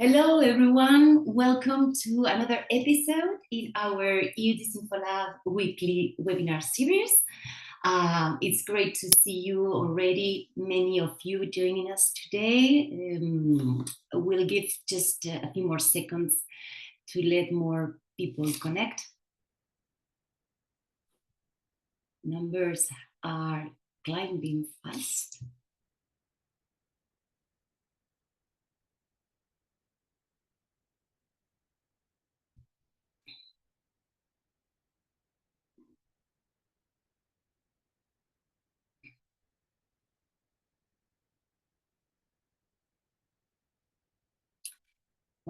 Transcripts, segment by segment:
Hello, everyone. Welcome to another episode in our EU Disinfo Lab weekly webinar series. It's great to see you already, many of you joining us today. We'll give just a few more seconds to let more people connect. Numbers are climbing fast.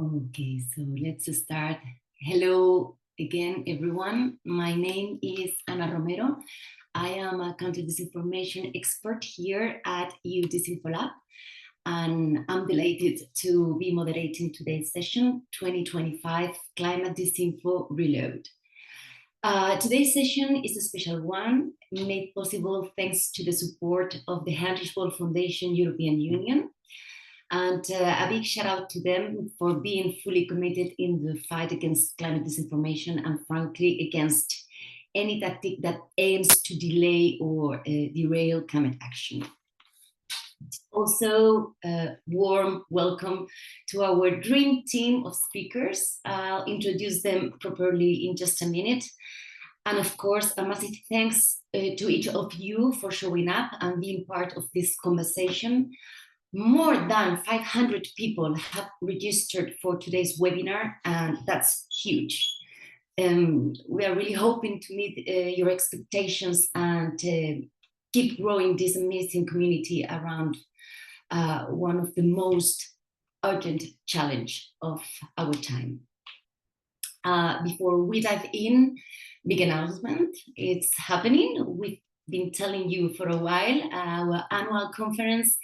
Okay, so let's start. Hello again, everyone. My name is Ana Romero. I am a country disinformation expert here at EU Disinfo Lab, and I'm delighted to be moderating today's session, 2025 Climate Disinfo Reload. Today's session is a special one, made possible thanks to the support of the Heinrich Böll Foundation European Union. And a big shout out to them for being fully committed in the fight against climate disinformation and frankly against any tactic that aims to delay or derail climate action. Also, warm welcome to our dream team of speakers. I'll introduce them properly in just a minute. And of course, a massive thanks to each of you for showing up and being part of this conversation. More than 500 people have registered for today's webinar, and that's huge. We are really hoping to meet your expectations and keep growing this amazing community around one of the most urgent challenge of our time. Before we dive in, big announcement, it's happening. We've been telling you for a while, our annual conference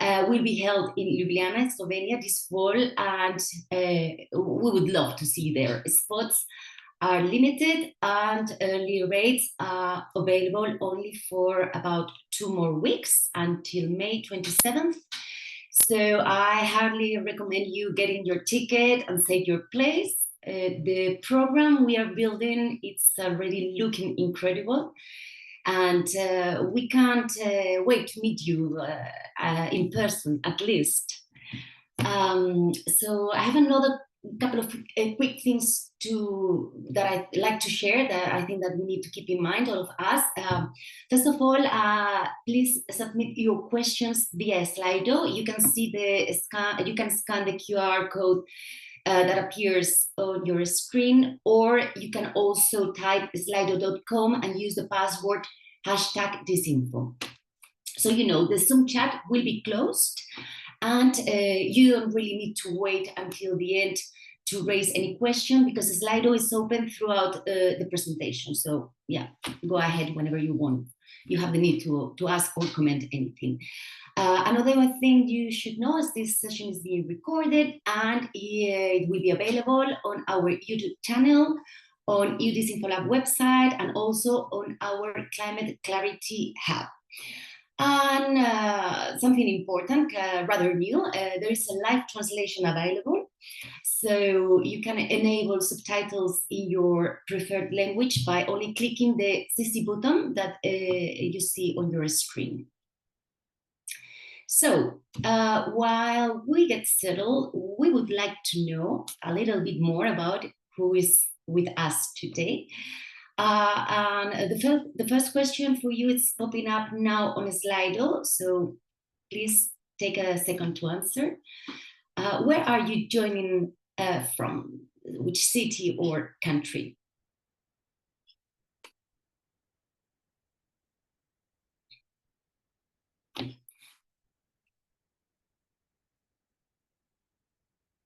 will be held in Ljubljana, Slovenia this fall, and we would love to see you there. Spots are limited and early rates are available only for about 2 more weeks until May 27th. So I highly recommend you getting your ticket and save your place. The program we are building, it's already looking incredible. And we can't wait to meet you in person, at least. So I have another couple of quick things that I'd like to share that I think that we need to keep in mind, all of us. First of all, please submit your questions via Slido. You can see you can scan the QR code that appears on your screen, or you can also type slido.com and use the password #disinfo. So you know the Zoom chat will be closed, and you don't really need to wait until the end to raise any question because Slido is open throughout the presentation. So yeah, go ahead whenever you want. You have the need to ask or comment anything. Another thing you should know is this session is being recorded and it will be available on our YouTube channel, on EU Disinfo Lab website, and also on our Climate Clarity Hub. And something important, rather new, there is a live translation available. So you can enable subtitles in your preferred language by only clicking the CC button that you see on your screen. So while we get settled, we would like to know a little bit more about who is with us today. And the first question for you is popping up now on Slido, so please take a second to answer. Where are you joining from? Which city or country?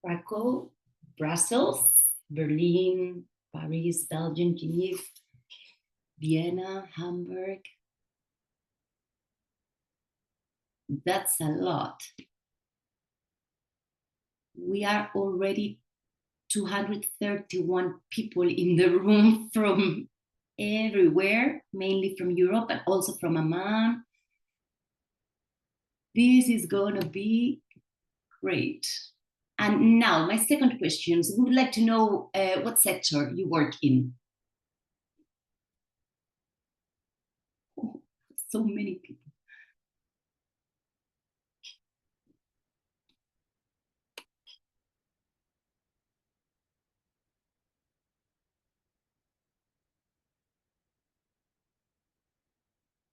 Krakow, Brussels, Berlin, Paris, Belgium, Geneva, Vienna, Hamburg. That's a lot. We are already 231 people in the room from everywhere, mainly from Europe, but also from Amman. This is gonna be great. And now, my second question, we would like to know what sector you work in. Oh, so many people.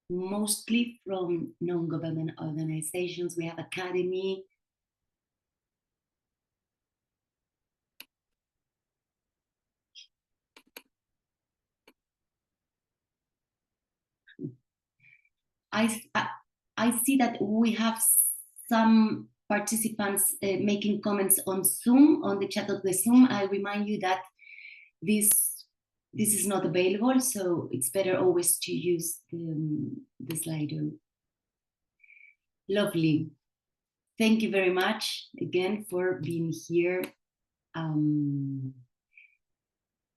Mostly from non-government organizations. We have academy. I see that we have some participants making comments on Zoom, on the chat of the Zoom. I remind you that this is not available, so it's better always to use the Slido. Lovely. Thank you very much again for being here.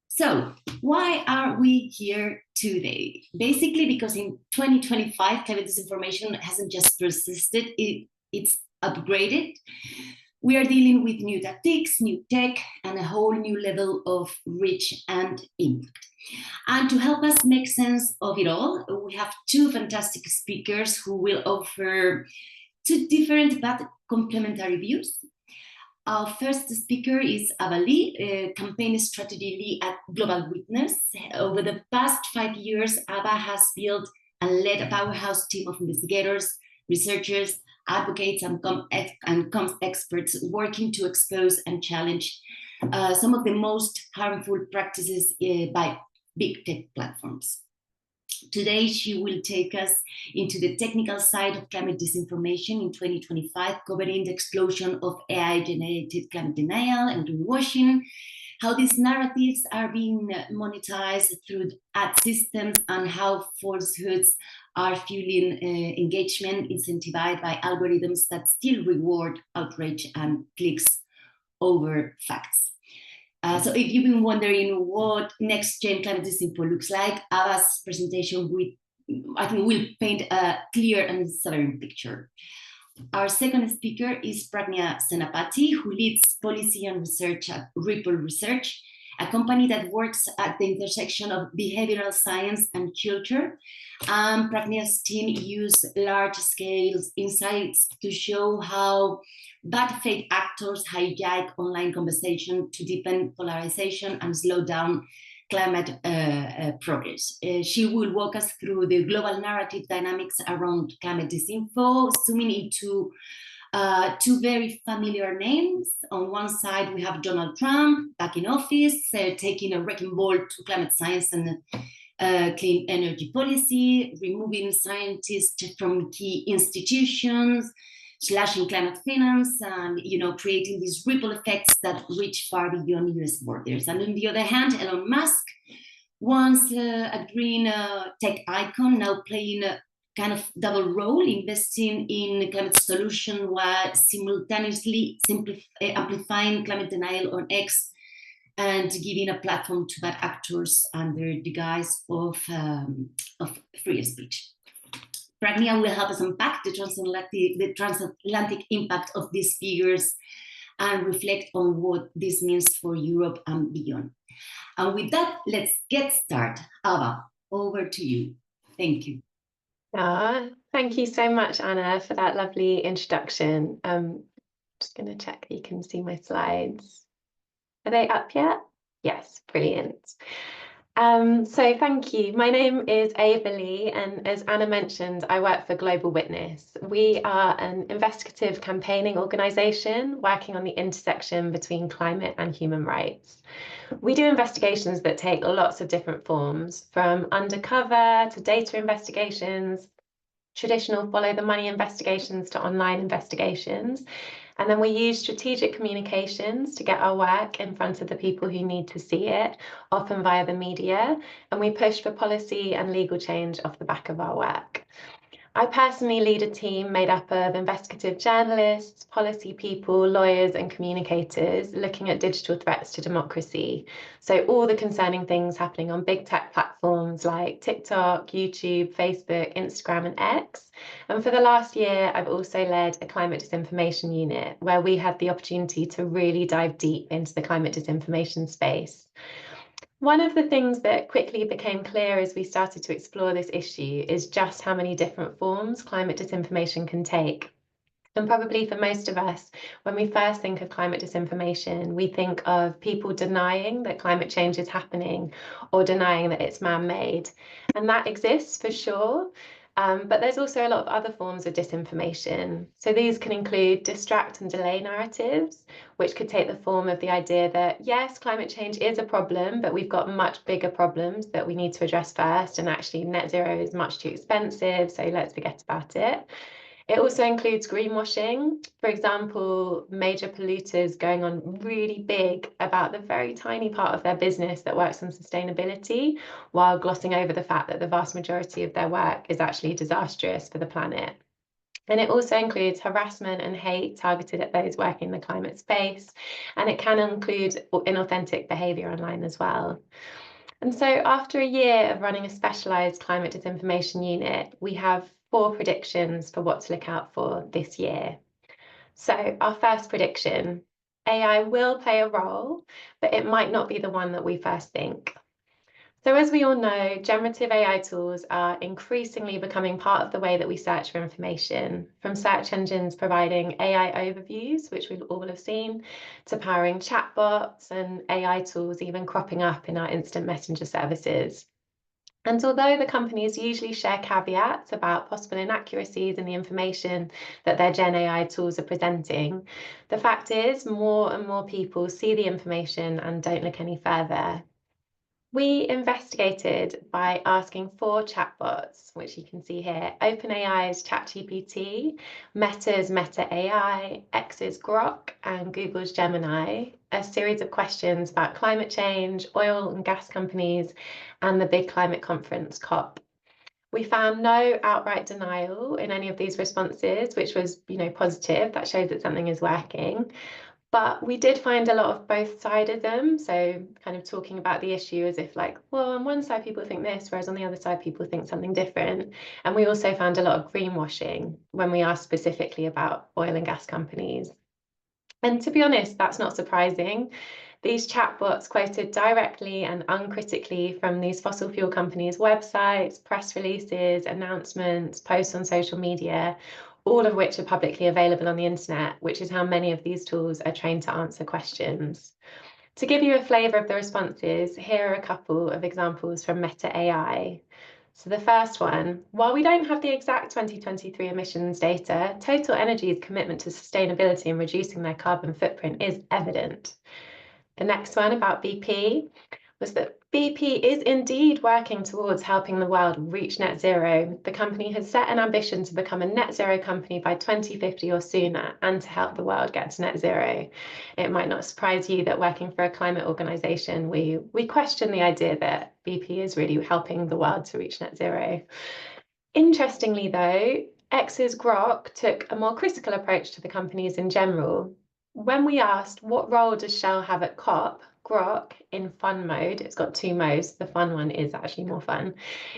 So why are we here today? Basically because in 2025, climate disinformation hasn't just persisted, it's upgraded. We are dealing with new tactics, new tech, and a whole new level of reach and impact. And to help us make sense of it all, we have two fantastic speakers who will offer two different but complementary views. Our first speaker is Ava Lee, campaign strategy lead at Global Witness. Over the past 5 years, Ava has built and led a powerhouse team of investigators, researchers, advocates, and comms experts working to expose and challenge some of the most harmful practices by big tech platforms. Today, she will take us into the technical side of climate disinformation in 2025, covering the explosion of AI-generated climate denial and greenwashing, how these narratives are being monetized through ad systems, and how falsehoods are fueling engagement, incentivized by algorithms that still reward outrage and clicks over facts. So if you've been wondering what next-gen climate disinfo looks like, Ava's presentation I think will paint a clear and sobering picture. Our second speaker is Pragnya Senapati, who leads policy and research at Ripple Research, a company that works at the intersection of behavioral science and culture. Pragnya's team use large-scale insights to show how bad faith actors hijack online conversation to deepen polarization and slow down climate progress. She will walk us through the global narrative dynamics around climate disinfo, zooming into two very familiar names. On one side, we have Donald Trump back in office, taking a wrecking ball to climate science and clean energy policy, removing scientists from key institutions, slashing climate finance, and creating these ripple effects that reach far beyond US borders. And on the other hand, Elon Musk, once a green tech icon, now playing a kind of double role, investing in climate solution while simultaneously amplifying climate denial on X and giving a platform to bad actors under the guise of free speech. Pragnya will help us unpack the transatlantic impact of these figures and reflect on what this means for Europe and beyond. And with that, let's get started. Ava, over to you. Thank you. Thank you so much, Anna, for that lovely introduction. Just going to check that you can see my slides. Are they up yet? Yes, brilliant. So thank you. My name is Ava Lee, and as Anna mentioned, I work for Global Witness. We are an investigative campaigning organisation working on the intersection between climate and human rights. We do investigations that take lots of different forms, from undercover to data investigations, traditional follow the money investigations to online investigations. And then we use strategic communications to get our work in front of the people who need to see it, often via the media, and we push for policy and legal change off the back of our work. I personally lead a team made up of investigative journalists, policy people, lawyers, and communicators looking at digital threats to democracy. So all the concerning things happening on big tech platforms like TikTok, YouTube, Facebook, Instagram, and X. And for the last year, I've also led a climate disinformation unit where we had the opportunity to really dive deep into the climate disinformation space. One of the things that quickly became clear as we started to explore this issue is just how many different forms climate disinformation can take. And probably for most of us, when we first think of climate disinformation, we think of people denying that climate change is happening or denying that it's man-made. And that exists for sure. But there's also a lot of other forms of disinformation. So these can include distract and delay narratives, which could take the form of the idea that, yes, climate change is a problem, but we've got much bigger problems that we need to address first. And actually, net zero is much too expensive, so let's forget about it. It also includes greenwashing, for example, major polluters going on really big about the very tiny part of their business that works on sustainability, while glossing over the fact that the vast majority of their work is actually disastrous for the planet. And it also includes harassment and hate targeted at those working in the climate space. And it can include inauthentic behaviour online as well. And so after a year of running a specialised climate disinformation unit, we have 4 predictions for what to look out for this year. So our first prediction, AI will play a role, but it might not be the one that we first think. So as we all know, generative AI tools are increasingly becoming part of the way that we search for information, from search engines providing AI overviews, which we all have seen, to powering chatbots and AI tools even cropping up in our instant messenger services. And although the companies usually share caveats about possible inaccuracies in the information that their Gen AI tools are presenting, the fact is more and more people see the information and don't look any further. We investigated by asking 4 chatbots, which you can see here: OpenAI's ChatGPT, Meta's Meta AI, X's Grok, and Google's Gemini, a series of questions about climate change, oil and gas companies, and the big climate conference, COP. We found no outright denial in any of these responses, which was, positive. That shows that something is working. But we did find a lot of both sidedism, so kind of talking about the issue as if like, well, on one side people think this, whereas on the other side people think something different. And we also found a lot of greenwashing when we asked specifically about oil and gas companies. And to be honest, that's not surprising. These chatbots quoted directly and uncritically from these fossil fuel companies' websites, press releases, announcements, posts on social media, all of which are publicly available on the internet, which is how many of these tools are trained to answer questions. To give you a flavour of the responses, here are a couple of examples from Meta AI. So the first one, while we don't have the exact 2023 emissions data, Total Energy's commitment to sustainability and reducing their carbon footprint is evident. The next one about BP was that BP is indeed working towards helping the world reach net zero. The company has set an ambition to become a net zero company by 2050 or sooner and to help the world get to net zero. It might not surprise you that working for a climate organisation, we question the idea that BP is really helping the world to reach net zero. Interestingly though, X's Grok took a more critical approach to the companies in general. When we asked what role does Shell have at COP, Grok, in fun mode, it's got 2 modes, the fun one is actually more fun,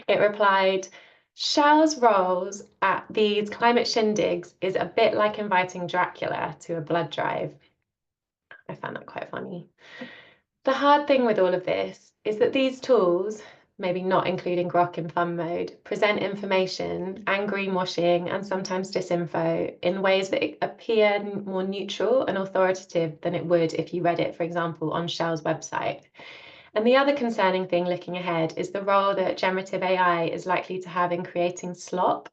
it replied, Shell's roles at these climate shindigs is a bit like inviting Dracula to a blood drive. I found that quite funny. The hard thing with all of this is that these tools, maybe not including Grok in fun mode, present information and greenwashing and sometimes disinfo in ways that appear more neutral and authoritative than it would if you read it, for example, on Shell's website. And the other concerning thing looking ahead is the role that generative AI is likely to have in creating slop.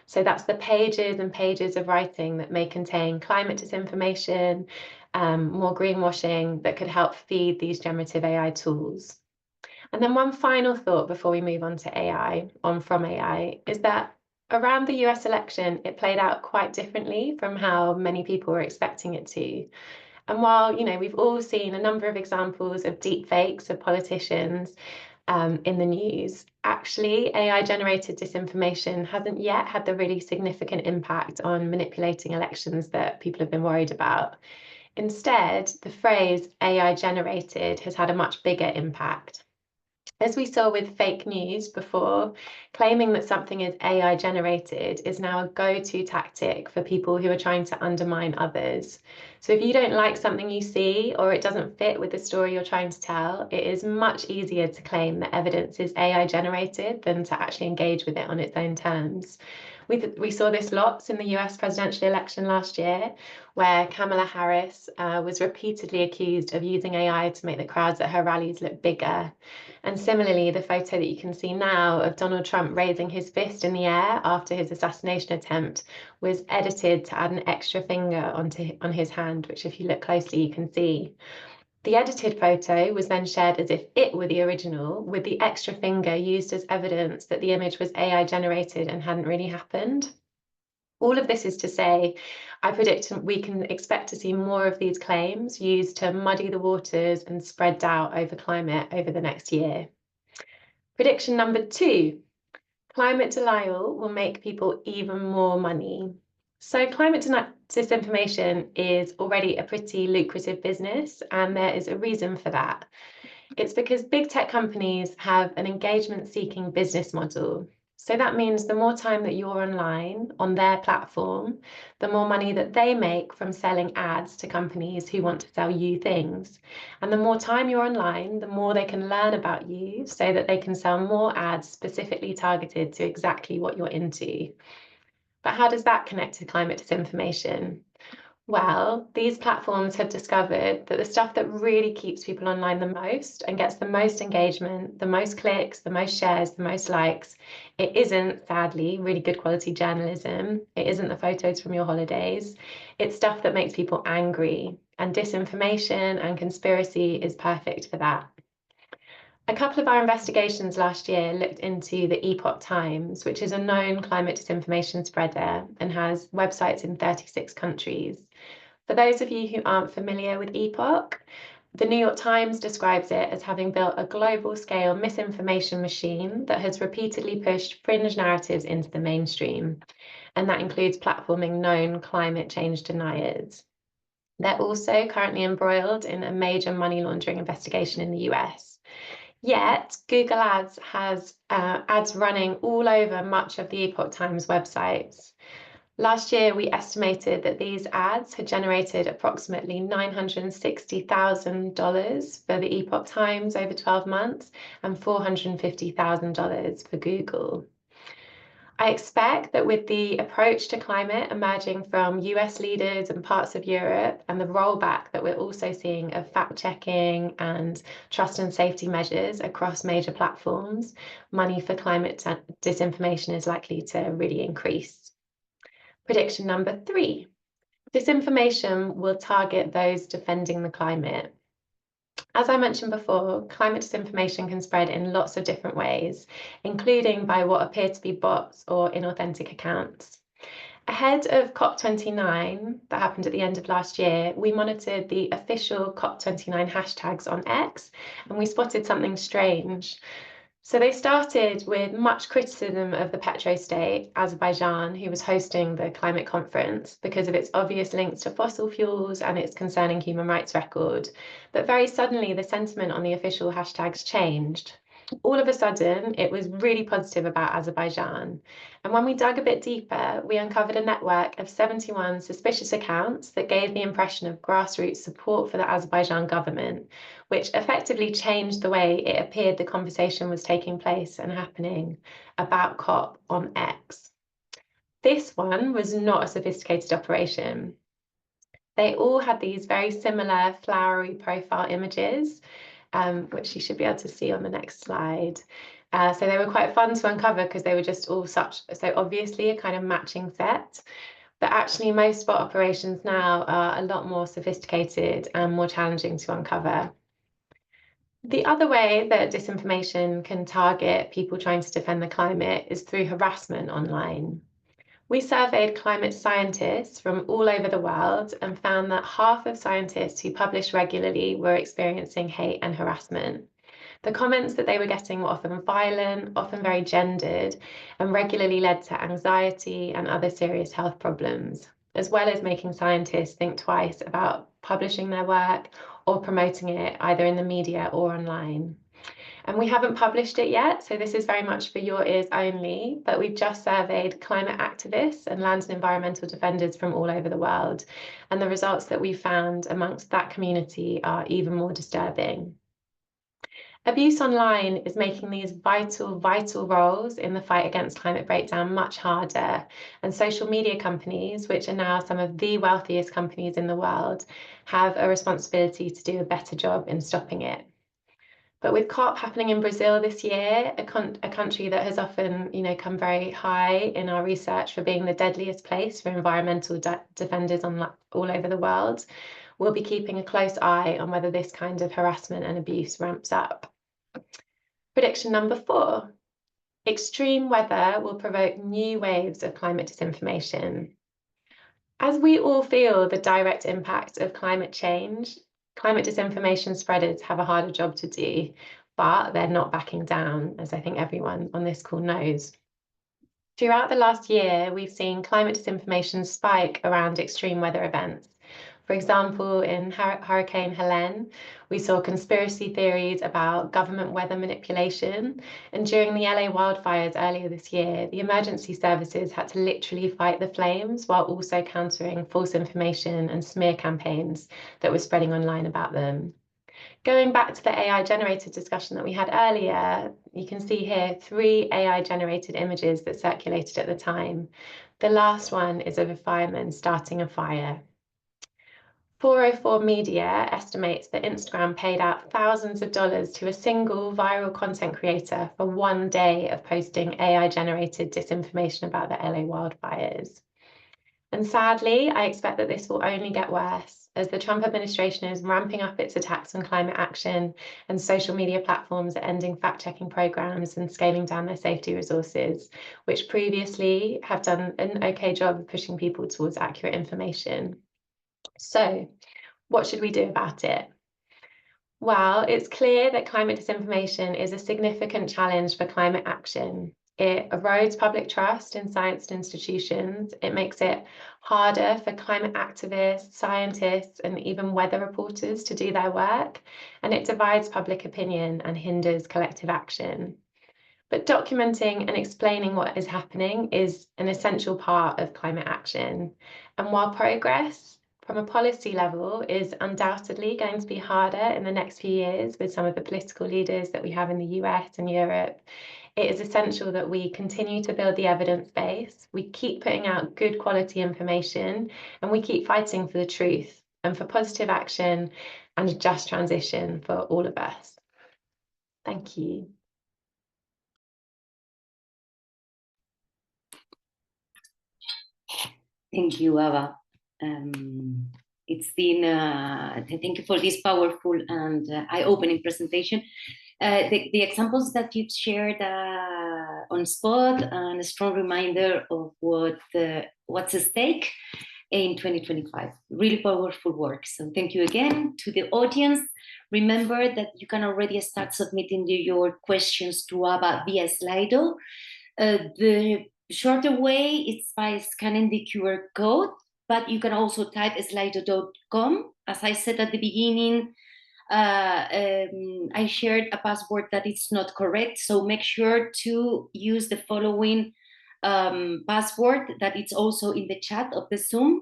So that's the pages and pages of writing that may contain climate disinformation, more greenwashing that could help feed these generative AI tools. And then one final thought before we move on to AI, from AI, is that around the US election, it played out quite differently from how many people were expecting it to. And while, we've all seen a number of examples of deep fakes of politicians, in the news. Actually, AI-generated disinformation hasn't yet had the really significant impact on manipulating elections that people have been worried about. Instead, the phrase AI-generated has had a much bigger impact. As we saw with fake news before, claiming that something is AI generated is now a go-to tactic for people who are trying to undermine others. So if you don't like something you see or it doesn't fit with the story you're trying to tell, it is much easier to claim that evidence is AI generated than to actually engage with it on its own terms. We saw this lots in the US presidential election last year, where Kamala Harris was repeatedly accused of using AI to make the crowds at her rallies look bigger. And similarly, the photo that you can see now of Donald Trump raising his fist in the air after his assassination attempt was edited to add an extra finger on his hand, which if you look closely, you can see. The edited photo was then shared as if it were the original, with the extra finger used as evidence that the image was AI generated and hadn't really happened. All of this is to say, I predict we can expect to see more of these claims used to muddy the waters and spread doubt over climate over the next year. Prediction number 2, climate denial will make people even more money. So climate disinformation is already a pretty lucrative business, and there is a reason for that. It's because big tech companies have an engagement-seeking business model. So that means the more time that you're online on their platform, the more money that they make from selling ads to companies who want to sell you things. And the more time you're online, the more they can learn about you so that they can sell more ads specifically targeted to exactly what you're into. But how does that connect to climate disinformation? Well, these platforms have discovered that the stuff that really keeps people online the most and gets the most engagement, the most clicks, the most shares, the most likes, it isn't, sadly, really good quality journalism. It isn't the photos from your holidays. It's stuff that makes people angry. And disinformation and conspiracy is perfect for that. A couple of our investigations last year looked into the Epoch Times, which is a known climate disinformation spreader and has websites in 36 countries. For those of you who aren't familiar with Epoch, the New York Times describes it as having built a global scale misinformation machine that has repeatedly pushed fringe narratives into the mainstream. And that includes platforming known climate change deniers. They're also currently embroiled in a major money laundering investigation in the US. Yet, Google Ads has ads running all over much of the Epoch Times websites. Last year, we estimated that these ads had generated approximately $960,000 for the Epoch Times over 12 months and $450,000 for Google. I expect that with the approach to climate emerging from US leaders and parts of Europe and the rollback that we're also seeing of fact-checking and trust and safety measures across major platforms, money for climate disinformation is likely to really increase. Prediction number 3, disinformation will target those defending the climate. As I mentioned before, climate disinformation can spread in lots of different ways, including by what appear to be bots or inauthentic accounts. Ahead of COP29 that happened at the end of last year, we monitored the official COP29 hashtags on X, and we spotted something strange. So they started with much criticism of the petrostate, Azerbaijan, who was hosting the climate conference because of its obvious links to fossil fuels and its concerning human rights record. But very suddenly, the sentiment on the official hashtags changed. All of a sudden, it was really positive about Azerbaijan. And when we dug a bit deeper, we uncovered a network of 71 suspicious accounts that gave the impression of grassroots support for the Azerbaijan government, which effectively changed the way it appeared the conversation was taking place and happening about COP on X. This one was not a sophisticated operation. They all had these very similar flowery profile images, which you should be able to see on the next slide. So they were quite fun to uncover because they were just all so obviously a kind of matching set. But actually most spot operations now are a lot more sophisticated and more challenging to uncover. The other way that disinformation can target people trying to defend the climate is through harassment online. We surveyed climate scientists from all over the world and found that half of scientists who publish regularly were experiencing hate and harassment. The comments that they were getting were often violent, often very gendered, and regularly led to anxiety and other serious health problems, as well as making scientists think twice about publishing their work or promoting it either in the media or online. And we haven't published it yet, so this is very much for your ears only, but we've just surveyed climate activists and land and environmental defenders from all over the world. And the results that we found amongst that community are even more disturbing. Abuse online is making these vital roles in the fight against climate breakdown much harder. And social media companies, which are now some of the wealthiest companies in the world, have a responsibility to do a better job in stopping it. But with COP happening in Brazil this year, a country that has often, come very high in our research for being the deadliest place for environmental defenders all over the world, we'll be keeping a close eye on whether this kind of harassment and abuse ramps up. Prediction number 4. Extreme weather will provoke new waves of climate disinformation. As we all feel the direct impact of climate change, climate disinformation spreaders have a harder job to do, but they're not backing down, as I think everyone on this call knows. Throughout the last year, we've seen climate disinformation spike around extreme weather events. For example, in Hurricane Helene, we saw conspiracy theories about government weather manipulation. And during the LA wildfires earlier this year, the emergency services had to literally fight the flames while also countering false information and smear campaigns that were spreading online about them. Going back to the AI-generated discussion that we had earlier, you can see here 3 AI-generated images that circulated at the time. The last one is of a fireman starting a fire. 404 Media estimates that Instagram paid out thousands of dollars to a single viral content creator for one day of posting AI-generated disinformation about the LA wildfires. And sadly, I expect that this will only get worse as the Trump administration is ramping up its attacks on climate action and social media platforms are ending fact-checking programs and scaling down their safety resources, which previously have done an okay job of pushing people towards accurate information. So, what should we do about it? Well, it's clear that climate disinformation is a significant challenge for climate action. It erodes public trust in science institutions. It makes it harder for climate activists, scientists, and even weather reporters to do their work. And it divides public opinion and hinders collective action. But documenting and explaining what is happening is an essential part of climate action. And while progress from a policy level is undoubtedly going to be harder in the next few years with some of the political leaders that we have in the US and Europe, it is essential that we continue to build the evidence base, we keep putting out good quality information, and we keep fighting for the truth and for positive action and a just transition for all of us. Thank you. Thank you, Ava. It's been, thank you for this powerful and eye-opening presentation. The examples that you've shared on spot and a strong reminder of what's at stake in 2025. Really powerful work. So thank you again to the audience. Remember that you can already start submitting your questions to Ava via Slido. The shorter way is by scanning the QR code, but you can also type slido.com. As I said at the beginning, I shared a password that is not correct, so make sure to use the following password that it's also in the chat of the Zoom,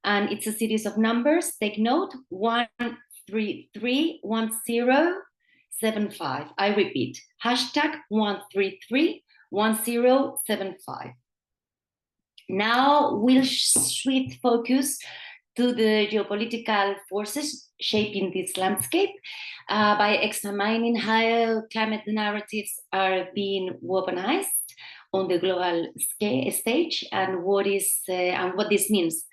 and it's a series of numbers. Take note: 1331075. I repeat, hashtag 1331075. Now we'll shift focus to the geopolitical forces shaping this landscape by examining how climate narratives are being weaponized on the global stage and what this means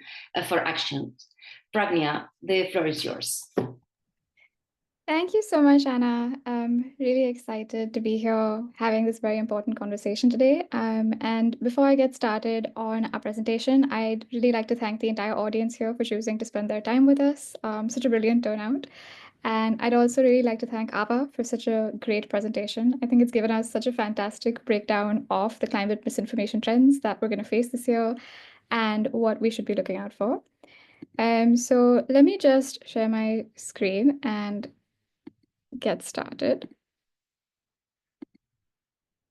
for action. Pragnya, the floor is yours. Thank you so much, Anna. I'm really excited to be here having this very important conversation today. And before I get started on our presentation, I'd really like to thank the entire audience here for choosing to spend their time with us. Such a brilliant turnout. And I'd also really like to thank Ava for such a great presentation. I think it's given us such a fantastic breakdown of the climate misinformation trends that we're going to face this year and what we should be looking out for. So let me just share my screen and get started.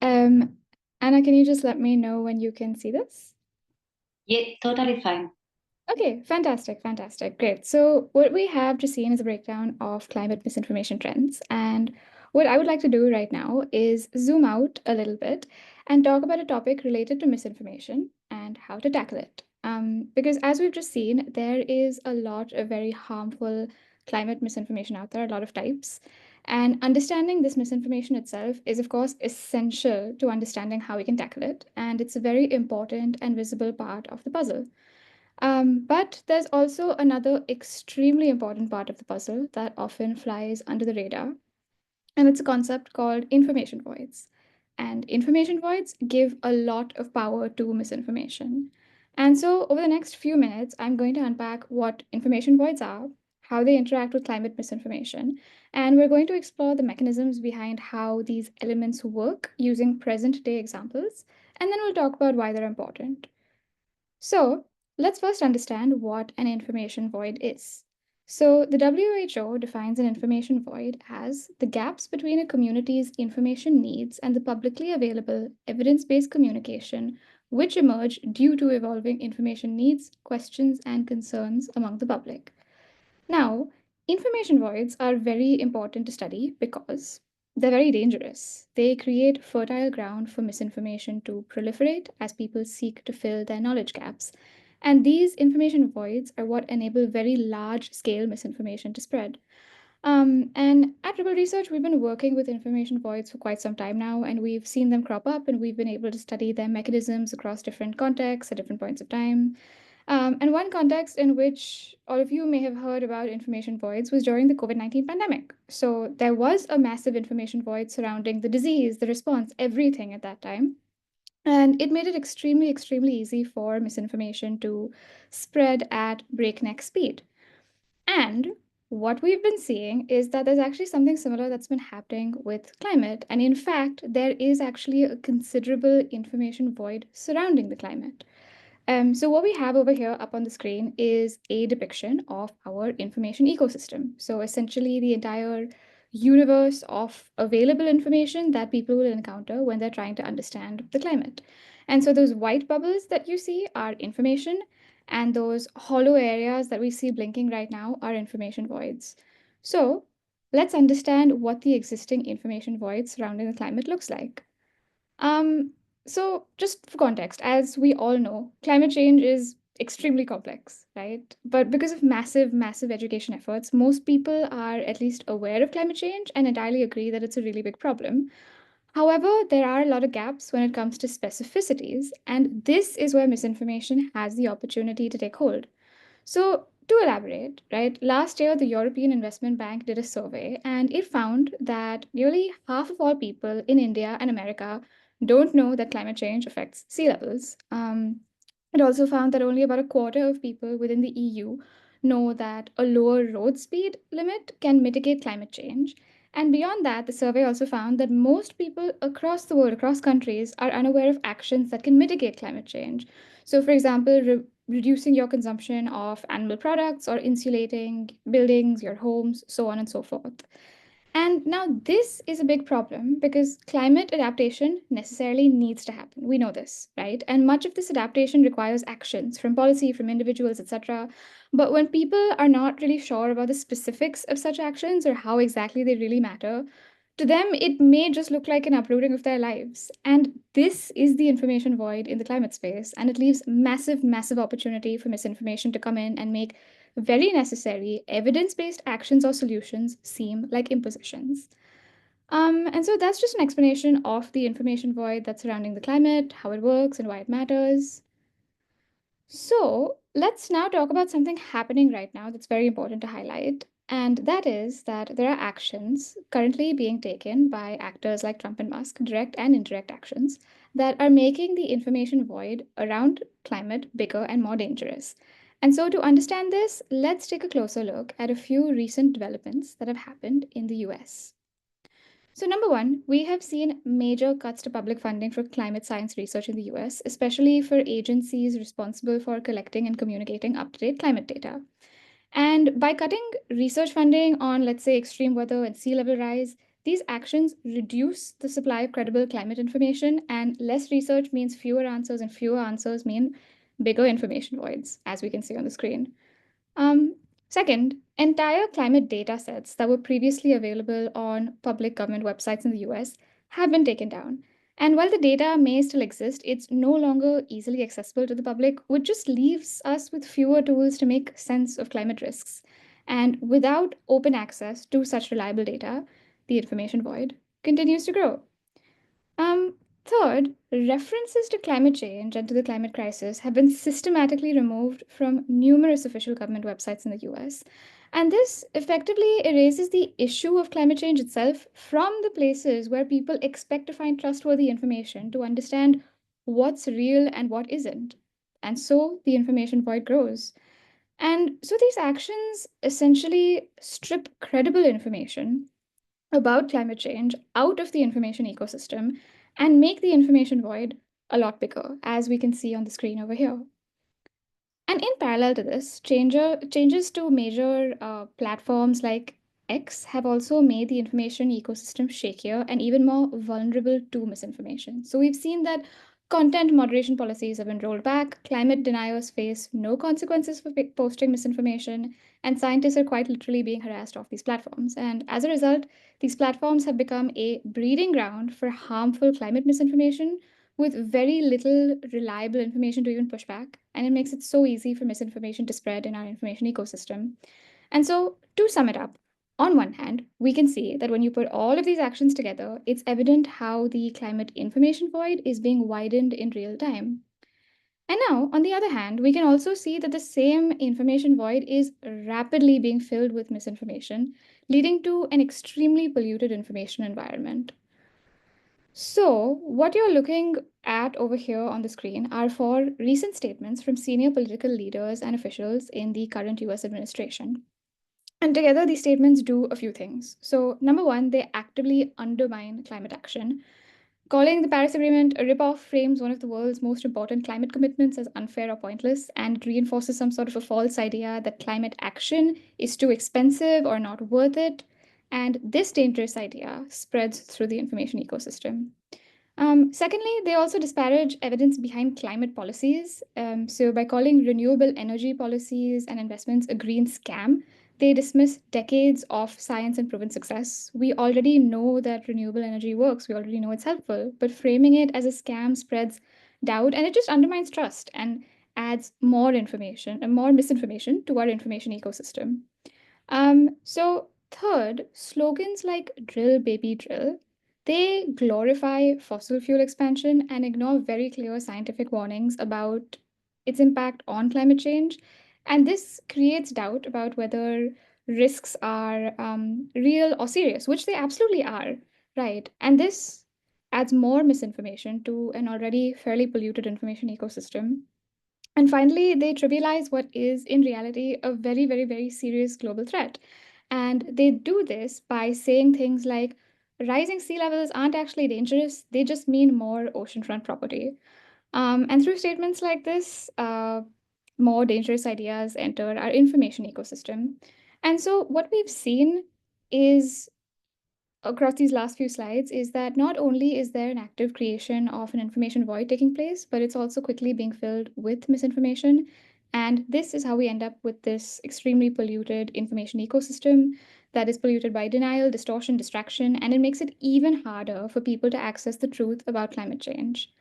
Anna, can you just let me know when you can see this? Yeah, totally fine. Okay, fantastic, fantastic. Great. So what we have just seen is a breakdown of climate misinformation trends. And what I would like to do right now is zoom out a little bit and talk about a topic related to misinformation and how to tackle it. Because as we've just seen, there is a lot of very harmful climate misinformation out there, a lot of types. And understanding this misinformation itself is, of course, essential to understanding how we can tackle it. And it's a very important and visible part of the puzzle. But there's also another extremely important part of the puzzle that often flies under the radar, and it's a concept called information voids. And information voids give a lot of power to misinformation. And so, over the next few minutes, I'm going to unpack what information voids are, how they interact with climate misinformation, and we're going to explore the mechanisms behind how these elements work using present day examples, and then we'll talk about why they're important. So, let's first understand what an information void is. So, the WHO defines an information void as the gaps between a community's information needs and the publicly available evidence based communication which emerge due to evolving information needs, questions, and concerns among the public. Now, information voids are very important to study because they're very dangerous. They create fertile ground for misinformation to proliferate as people seek to fill their knowledge gaps. And these information voids are what enable very large scale misinformation to spread. And at Triple Research, we've been working with information voids for quite some time now, and we've seen them crop up, and we've been able to study their mechanisms across different contexts at different points of time. And one context in which all of you may have heard about information voids was during the COVID-19 pandemic. So there was a massive information void surrounding the disease, the response, everything at that time. And it made it extremely, extremely easy for misinformation to spread at breakneck speed. And what we've been seeing is that there's actually something similar that's been happening with climate. And in fact, there is actually a considerable information void surrounding the climate. So what we have over here up on the screen is a depiction of our information ecosystem. So essentially the entire universe of available information that people will encounter when they're trying to understand the climate. And so those white bubbles that you see are information, and those hollow areas that we see blinking right now are information voids. So let's understand what the existing information void surrounding the climate looks like. Um, so, just for context, as we all know, climate change is extremely complex, right? But because of massive, massive education efforts, most people are at least aware of climate change and entirely agree that it's a really big problem. However, there are a lot of gaps when it comes to specificities, and this is where misinformation has the opportunity to take hold. So, to elaborate, right, last year the European Investment Bank did a survey and it found that nearly half of all people in India and America don't know that climate change affects sea levels. It also found that only about a quarter of people within the EU know that a lower road speed limit can mitigate climate change. And beyond that, the survey also found that most people across the world, across countries, are unaware of actions that can mitigate climate change. So, for example, reducing your consumption of animal products or insulating buildings, your homes, so on and so forth. And now this is a big problem because climate adaptation necessarily needs to happen. We know this, right? And much of this adaptation requires actions from policy, from individuals, etc. But when people are not really sure about the specifics of such actions or how exactly they really matter, to them it may just look like an uprooting of their lives. And this is the information void in the climate space, and it leaves massive, massive opportunity for misinformation to come in and make very necessary evidence based actions or solutions seem like impositions. And so that's just an explanation of the information void that's surrounding the climate, how it works, and why it matters. So let's now talk about something happening right now that's very important to highlight. And that is that there are actions currently being taken by actors like Trump and Musk, direct and indirect actions, that are making the information void around climate bigger and more dangerous. And so, to understand this, let's take a closer look at a few recent developments that have happened in the US. So, number one, we have seen major cuts to public funding for climate science research in the US, especially for agencies responsible for collecting and communicating up to date climate data. And by cutting research funding on, let's say, extreme weather and sea level rise, these actions reduce the supply of credible climate information, and less research means fewer answers, and fewer answers mean bigger information voids, as we can see on the screen. Um, Second, entire climate data sets that were previously available on public government websites in the US have been taken down. And while the data may still exist, it's no longer easily accessible to the public, which just leaves us with fewer tools to make sense of climate risks. And without open access to such reliable data, the information void continues to grow. Um, Third, references to climate change and to the climate crisis have been systematically removed from numerous official government websites in the US. And this effectively erases the issue of climate change itself from the places where people expect to find trustworthy information to understand what's real and what isn't. And so the information void grows. And so these actions essentially strip credible information about climate change out of the information ecosystem and make the information void a lot bigger, as we can see on the screen over here. And in parallel to this, changes to major platforms like X have also made the information ecosystem shakier and even more vulnerable to misinformation. So we've seen that content moderation policies have been rolled back, climate deniers face no consequences for posting misinformation, and scientists are quite literally being harassed off these platforms. And as a result, these platforms have become a breeding ground for harmful climate misinformation with very little reliable information to even push back. And it makes it so easy for misinformation to spread in our information ecosystem. And so, to sum it up, on one hand, we can see that when you put all of these actions together, it's evident how the climate information void is being widened in real time. And now, on the other hand, we can also see that the same information void is rapidly being filled with misinformation, leading to an extremely polluted information environment. So, what you're looking at over here on the screen are four recent statements from senior political leaders and officials in the current US administration. And together, these statements do a few things. So, number one, they actively undermine climate action. Calling the Paris Agreement a ripoff frames one of the world's most important climate commitments as unfair or pointless, and it reinforces some sort of a false idea that climate action is too expensive or not worth it. And this dangerous idea spreads through the information ecosystem. Secondly, they also disparage evidence behind climate policies. So, by calling renewable energy policies and investments a green scam, they dismiss decades of science and proven success. We already know that renewable energy works, we already know it's helpful, but framing it as a scam spreads doubt and it just undermines trust and adds more information and more misinformation to our information ecosystem. So third, slogans like drill baby drill, they glorify fossil fuel expansion and ignore very clear scientific warnings about its impact on climate change. And this creates doubt about whether risks are real or serious, which they absolutely are, right? And this adds more misinformation to an already fairly polluted information ecosystem. And finally, they trivialize what is in reality a very, very, very serious global threat. And they do this by saying things like rising sea levels aren't actually dangerous, they just mean more oceanfront property. And through statements like this, more dangerous ideas enter our information ecosystem. And so, what we've seen is across these last few slides is that not only is there an active creation of an information void taking place, but it's also quickly being filled with misinformation. And this is how we end up with this extremely polluted information ecosystem that is polluted by denial, distortion, distraction, and it makes it even harder for people to access the truth about climate change.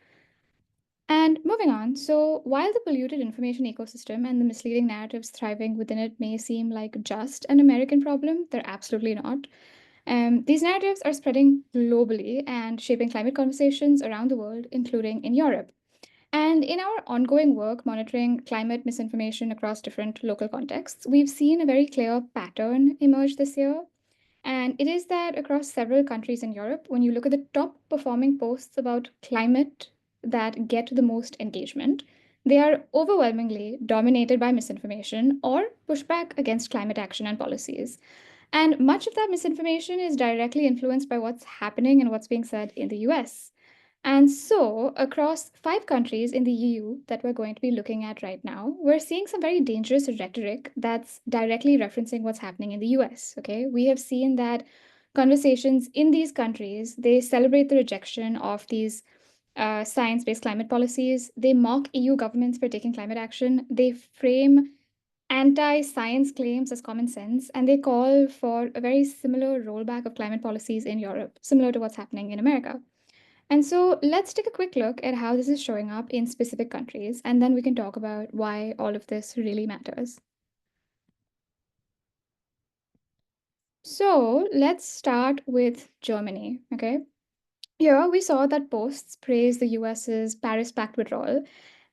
And moving on, so while the polluted information ecosystem and the misleading narratives thriving within it may seem like just an American problem, they're absolutely not. These narratives are spreading globally and shaping climate conversations around the world, including in Europe. And in our ongoing work monitoring climate misinformation across different local contexts, we've seen a very clear pattern emerge this year. And it is that across several countries in Europe, when you look at the top performing posts about climate that get the most engagement, they are overwhelmingly dominated by misinformation or pushback against climate action and policies. And much of that misinformation is directly influenced by what's happening and what's being said in the US. And so, across 5 countries in the EU that we're going to be looking at right now, we're seeing some very dangerous rhetoric that's directly referencing what's happening in the US. Okay, we have seen that conversations in these countries, they celebrate the rejection of these science-based climate policies. They mock EU governments for taking climate action. They frame anti-science claims as common sense, and they call for a very similar rollback of climate policies in Europe, similar to what's happening in America. And so let's take a quick look at how this is showing up in specific countries, and then we can talk about why all of this really matters. So let's start with Germany, okay? Here we saw that posts praise the US's Paris Pact withdrawal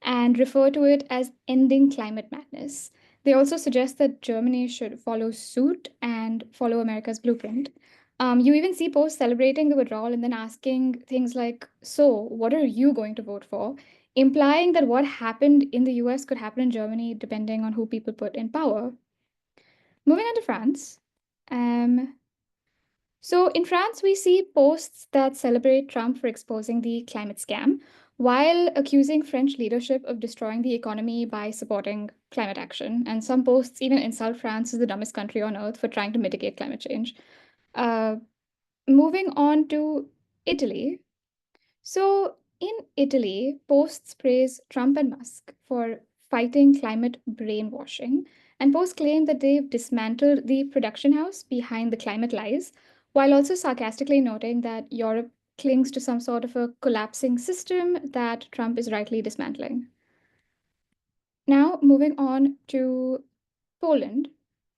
and refer to it as ending climate madness. They also suggest that Germany should follow suit and follow America's blueprint. You even see posts celebrating the withdrawal and then asking things like, "So, what are you going to vote for?" Implying that what happened in the US could happen in Germany depending on who people put in power. Moving on to France. So in France, we see posts that celebrate Trump for exposing the climate scam while accusing French leadership of destroying the economy by supporting climate action. And some posts even insult France as the dumbest country on earth for trying to mitigate climate change. Uh, Moving on to Italy. So in Italy, posts praise Trump and Musk for fighting climate brainwashing, and posts claim that they've dismantled the production house behind the climate lies, while also sarcastically noting that Europe clings to some sort of a collapsing system that Trump is rightly dismantling. Now, moving on to Poland,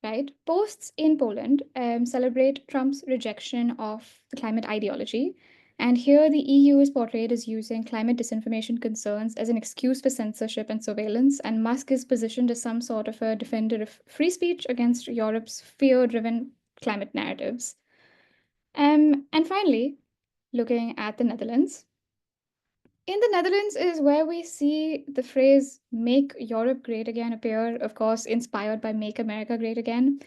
right? Posts in Poland celebrate Trump's rejection of the climate ideology. And here the EU is portrayed as using climate disinformation concerns as an excuse for censorship and surveillance. And Musk is positioned as some sort of a defender of free speech against Europe's fear driven climate narratives. And finally, looking at the Netherlands, in the Netherlands is where we see the phrase "make Europe great again" appear, of course, inspired by "make America great again."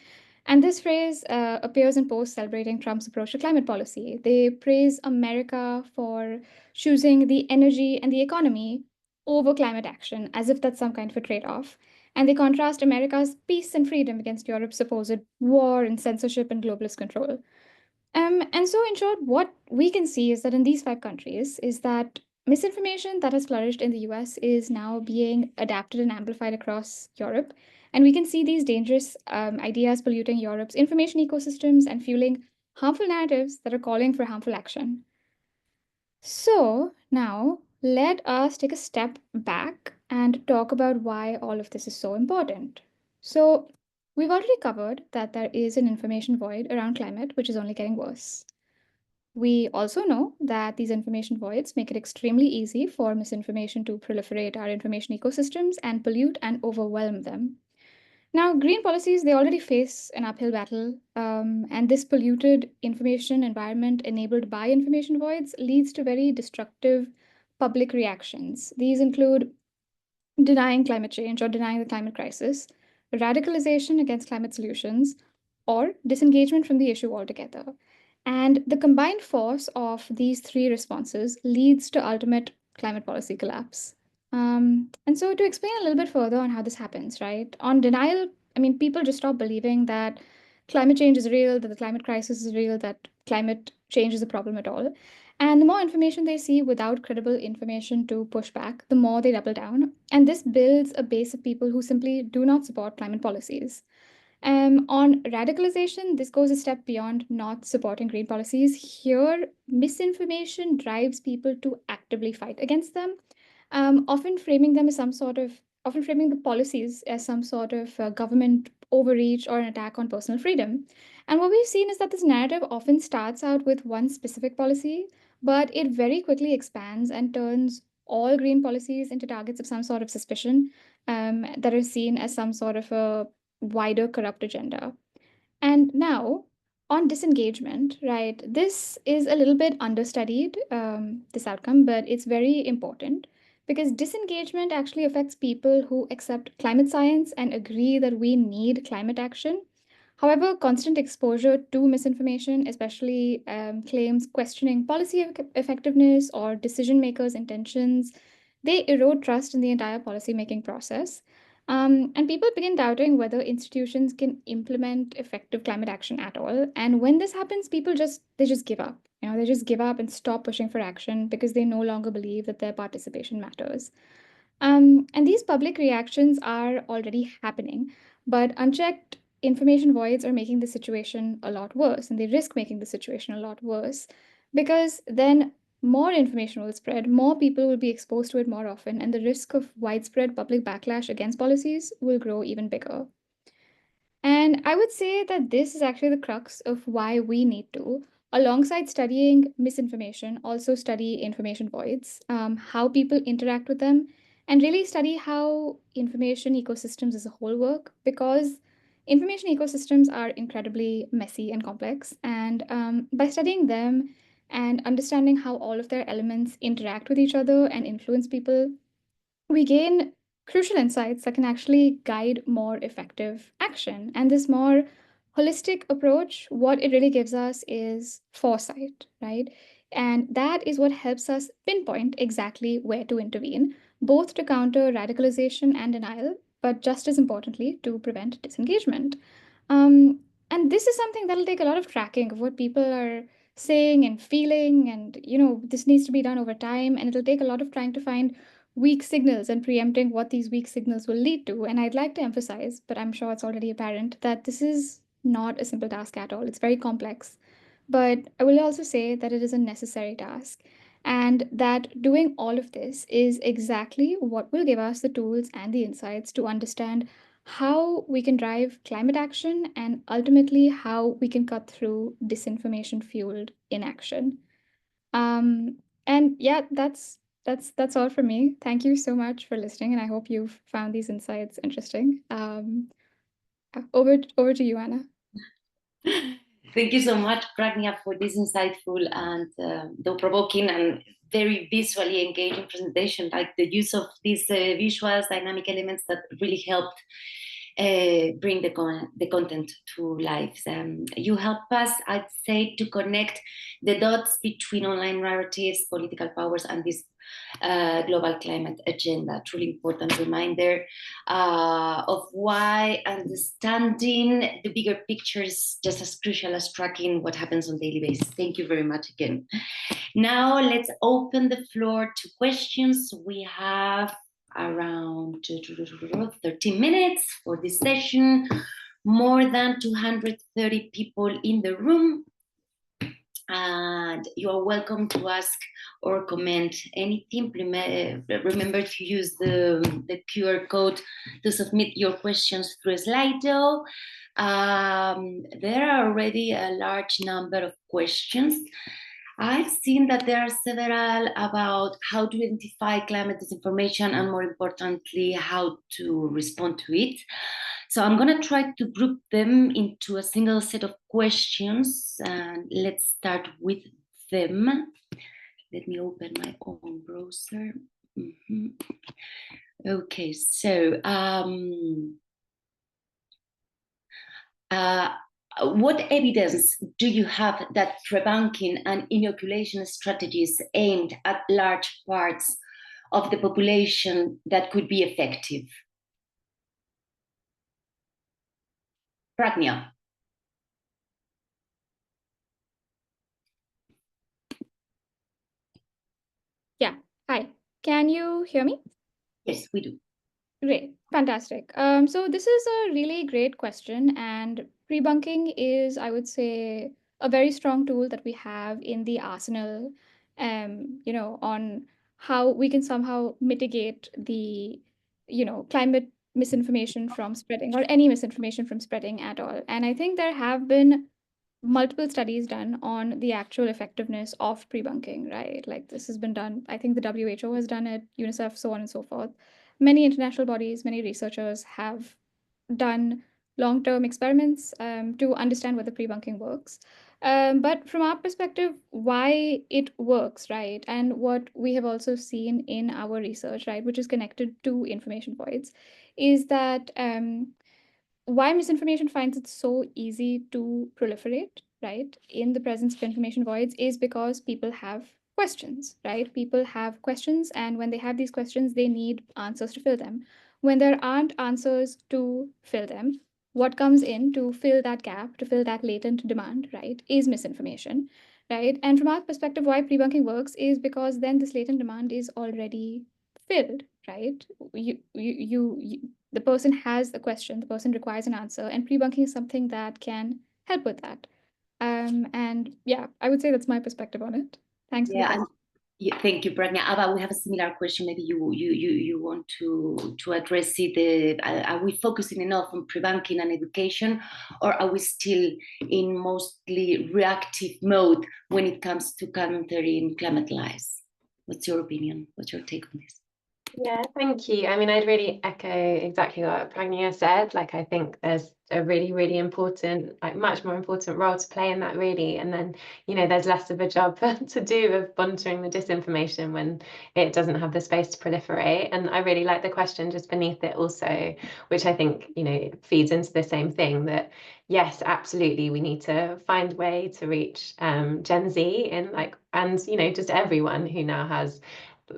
And this phrase appears in posts celebrating Trump's approach to climate policy. They praise America for choosing the energy and the economy over climate action, as if that's some kind of a trade off. And they contrast America's peace and freedom against Europe's supposed war and censorship and globalist control. And so, in short, what we can see is that in these 5 countries, is that misinformation that has flourished in the US is now being adapted and amplified across Europe. And we can see these dangerous ideas polluting Europe's information ecosystems and fueling harmful narratives that are calling for harmful action. So, now let us take a step back and talk about why all of this is so important. So, we've already covered that there is an information void around climate, which is only getting worse. We also know that these information voids make it extremely easy for misinformation to proliferate our information ecosystems and pollute and overwhelm them. Now, green policies, they already face an uphill battle, and this polluted information environment enabled by information voids leads to very destructive public reactions. These include denying climate change or denying the climate crisis, radicalization against climate solutions, or disengagement from the issue altogether. And the combined force of these 3 responses leads to ultimate climate policy collapse. And so, to explain a little bit further on how this happens, right? On denial, I mean, people just stop believing that climate change is real, that the climate crisis is real, that climate change is a problem at all. And the more information they see without credible information to push back, the more they double down. And this builds a base of people who simply do not support climate policies. On radicalization, this goes a step beyond not supporting green policies. Here, misinformation drives people to actively fight against them, often framing them as often framing the policies as some sort of government overreach or an attack on personal freedom. And what we've seen is that this narrative often starts out with one specific policy, but it very quickly expands and turns all green policies into targets of some sort of suspicion that are seen as some sort of a wider corrupt agenda. And now, on disengagement, right, this is a little bit understudied, this outcome, but it's very important because disengagement actually affects people who accept climate science and agree that we need climate action. However, constant exposure to misinformation, especially claims questioning policy effectiveness or decision makers' intentions, they erode trust in the entire policy-making process. And people begin doubting whether institutions can implement effective climate action at all. And when this happens, people just give up. They just give up and stop pushing for action because they no longer believe that their participation matters. And these public reactions are already happening, but unchecked information voids are making the situation a lot worse, and they risk making the situation a lot worse because then more information will spread, more people will be exposed to it more often, and the risk of widespread public backlash against policies will grow even bigger. And I would say that this is actually the crux of why we need to, alongside studying misinformation, also study information voids, how people interact with them, and really study how information ecosystems as a whole work, because information ecosystems are incredibly messy and complex. And by studying them and understanding how all of their elements interact with each other and influence people, we gain crucial insights that can actually guide more effective action. And this more holistic approach, what it really gives us is foresight, right? And that is what helps us pinpoint exactly where to intervene, both to counter radicalization and denial, but just as importantly, to prevent disengagement. Um, and this is something that'll take a lot of tracking of what people are saying and feeling. And, this needs to be done over time. And it'll take a lot of trying to find weak signals and preempting what these weak signals will lead to. And I'd like to emphasize, but I'm sure it's already apparent, that this is not a simple task at all. It's very complex. But I will also say that it is a necessary task, and that doing all of this is exactly what will give us the tools and the insights to understand how we can drive climate action and ultimately how we can cut through disinformation fueled inaction. Um, and yeah, that's all for me. Thank you so much for listening, and I hope you've found these insights interesting. Over to you, Anna. Thank you so much, Pragnia, for this insightful and thought-provoking and very visually engaging presentation, like the use of these visuals, dynamic elements that really helped bring the content to life. You help us, I'd say, to connect the dots between online narratives, political powers, and this global climate agenda. Truly important reminder of why understanding the bigger picture is just as crucial as tracking what happens on a daily basis. Thank you very much again. Now let's open the floor to questions. We have around 30 minutes for this session, more than 230 people in the room, and you are welcome to ask or comment anything. Remember to use the QR code to submit your questions through Slido. There are already a large number of questions. I've seen that there are several about how to identify climate disinformation and, more importantly, how to respond to it. So I'm going to try to group them into a single set of questions, and let's start with them. Let me open my own browser. Okay, so what evidence do you have that pre-banking and inoculation strategies aimed at large parts of the population that could be effective? Pragnia. Yeah, hi. Can you hear me? Yes, we do. Great, fantastic. So this is a really great question, and pre-bunking is, I would say, a very strong tool that we have in the arsenal, on how we can somehow mitigate the, climate misinformation from spreading, or any misinformation from spreading at all. And I think there have been multiple studies done on the actual effectiveness of pre-bunking, right? Like this has been done. I think the WHO has done it, UNICEF, so on and so forth. Many international bodies, many researchers have done long-term experiments to understand whether pre-bunking works. But from our perspective, why it works, right? And what we have also seen in our research, right, which is connected to information voids, is that why misinformation finds it so easy to proliferate, right, in the presence of information voids is because people have questions, right? People have questions, and when they have these questions, they need answers to fill them. When there aren't answers to fill them, what comes in to fill that gap, to fill that latent demand, right, is misinformation, right? And from our perspective, why pre-bunking works is because then this latent demand is already filled, right? You the person has a question, the person requires an answer, and pre-bunking is something that can help with that. And yeah, I would say that's my perspective on it. Thanks for the Yeah, question. yeah, thank you, Pragna. Ava, we have a similar question. Maybe you want to address it. Are we focusing enough on pre-bunking and education, or are we still in mostly reactive mode when it comes to countering climate lies? What's your opinion? What's your take on this? Yeah, thank you. I mean, I'd really echo exactly what Pragnia said. Like, I think there's a really, really important, like much more important role to play in that, really. And then, you know, there's less of a job to do of monitoring the disinformation when it doesn't have the space to proliferate. And I really like the question just beneath it also, which I think, you know, feeds into the same thing, that yes, absolutely, we need to find a way to reach Gen Z and, you know, just everyone who now has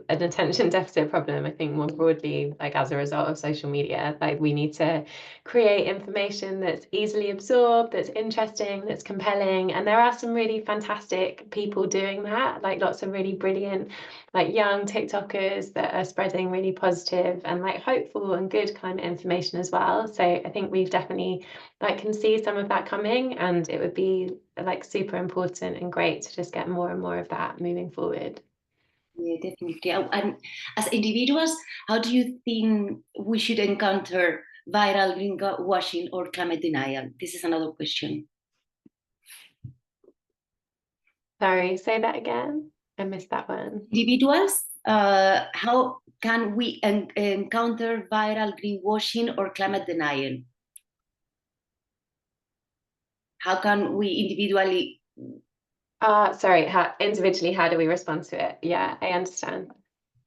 an attention deficit problem. I think more broadly, like as a result of social media, like we need to create information that's easily absorbed, that's interesting, that's compelling. And there are some really fantastic people doing that, like lots of really brilliant, like young TikTokers that are spreading really positive and like hopeful and good climate information as well. So I think we've definitely like can see some of that coming, and it would be like super important and great to just get more and more of that moving forward. Yeah, definitely. And as individuals, how do you think we should encounter viral greenwashing or climate denial? This is another question. Sorry, say that again. I missed that one. Individuals, how can we encounter viral greenwashing or climate denial? How can we individually? Sorry, how do we respond to it? Yeah, I understand.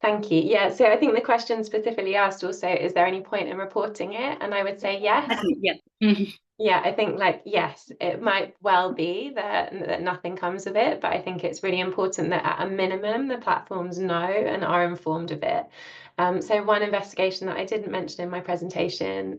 Thank you. Yeah, so I think the question specifically asked also, is there any point in reporting it? And I would say yes. Yeah. Yeah, I think like, yes, it might well be that nothing comes of it, but I think it's really important that at a minimum, the platforms know and are informed of it. So one investigation that I didn't mention in my presentation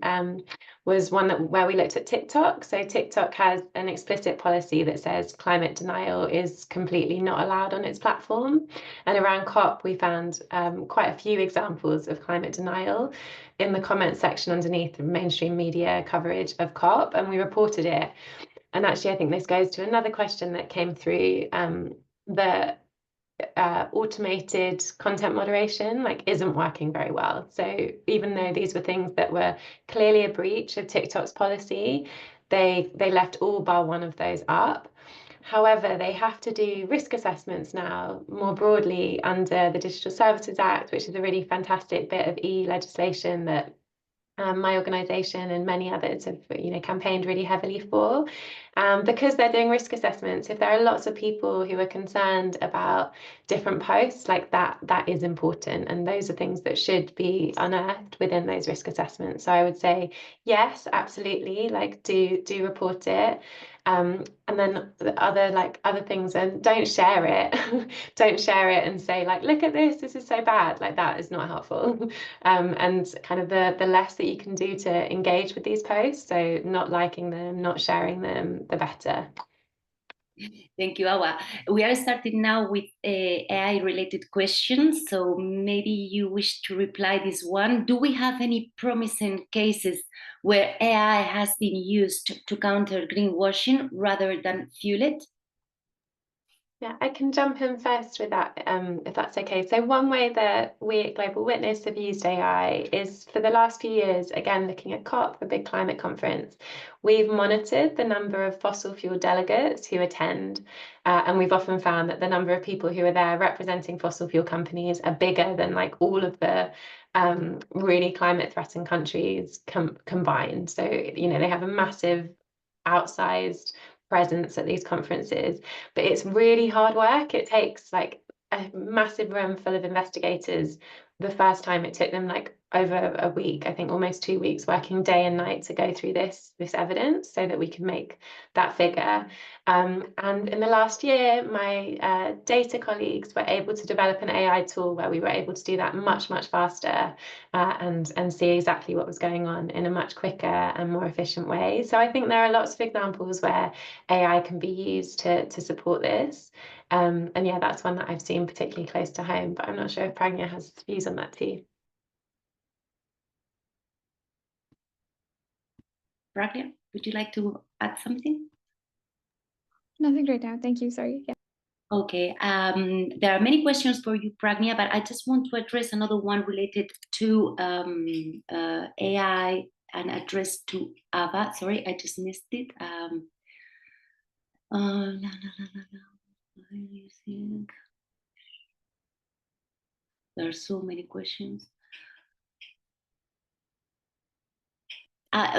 was one where we looked at TikTok. So TikTok has an explicit policy that says climate denial is completely not allowed on its platform. And around COP, we found quite a few examples of climate denial in the comments section underneath mainstream media coverage of COP, and we reported it. And actually, I think this goes to another question that came through, that automated content moderation like isn't working very well. So even though these were things that were clearly a breach of TikTok's policy, they left all bar one of those up. However, they have to do risk assessments now more broadly under the Digital Services Act, which is a really fantastic bit of EU legislation that my organisation and many others have, you know, campaigned really heavily for, because they're doing risk assessments. If there are lots of people who are concerned about different posts, like that is important, and those are things that should be unearthed within those risk assessments. So I would say yes, absolutely, like do report it. And then the other things, and don't share it. Don't share it and say like, look at this is so bad. Like that is not helpful. And kind of the less that you can do to engage with these posts, so not liking them, not sharing them, the better. Thank you, Awa. We are starting now with AI-related questions, so maybe you wish to reply this one. Do we have any promising cases where AI has been used to counter greenwashing rather than fuel it? Yeah, I can jump in first with that, if that's okay. So one way that we at Global Witness have used AI is for the last few years, again, looking at COP, the big climate conference, we've monitored the number of fossil fuel delegates who attend, and we've often found that the number of people who are there representing fossil fuel companies are bigger than like all of the really climate threatened countries combined. So, you know, they have a massive outsized presence at these conferences, but it's really hard work. It takes like a massive room full of investigators. The first time it took them like over a week, I think almost 2 weeks, working day and night to go through this evidence so that we can make that figure. And in the last year, my data colleagues were able to develop an AI tool where we were able to do that much faster and see exactly what was going on in a much quicker and more efficient way. So I think there are lots of examples where AI can be used to support this. And yeah, that's one that I've seen particularly close to home, but I'm not sure if Pragnya has views on that too. Pragnya, would you like to add something? Nothing right now. Thank you. Sorry. Yeah. Okay, there are many questions for you, Pragnya, but I just want to address another one related to AI and addressed to Ava. Sorry, I just missed it. What do you think? There are so many questions.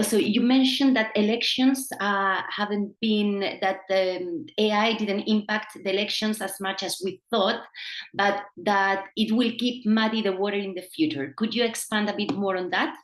So you mentioned that elections haven't been, that AI didn't impact the elections as much as we thought, but that it will keep muddy the water in the future. Could you expand a bit more on that?